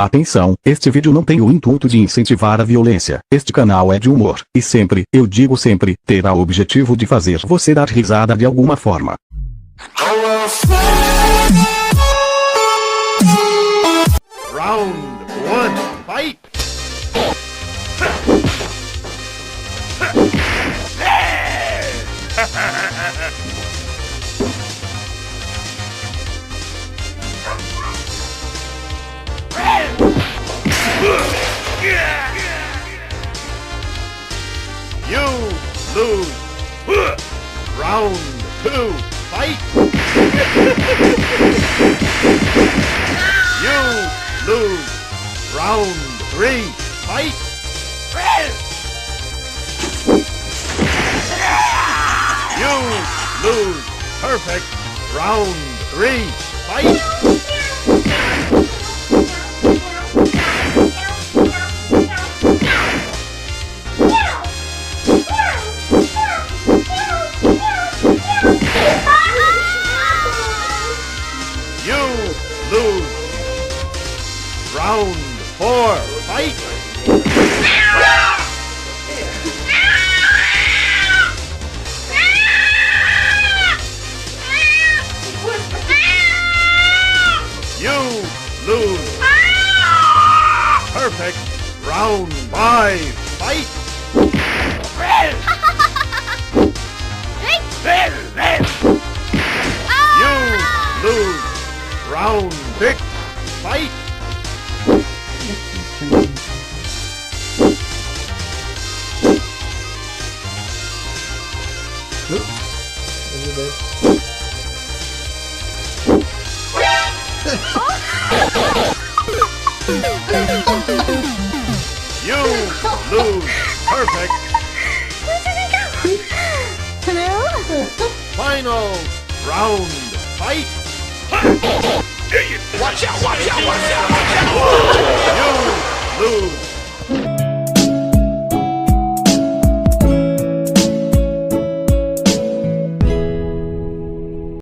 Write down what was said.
Atenção, este vídeo não tem o intuito de incentivar a violência. Este canal é de humor, e sempre, eu digo sempre, terá o objetivo de fazer você dar risada de alguma forma. Round 1, fight! You lose. Round 2, fight! You lose. Round 3, fight! You lose. Perfect. Round 3, fight! You lose. Round 4, fight! You lose. Perfect. Round 5, fight! You lose. Round 6, fight! You lose. Perfect. Hello? Final round, fight! Watch out, watch out, watch out, watch out! You lose.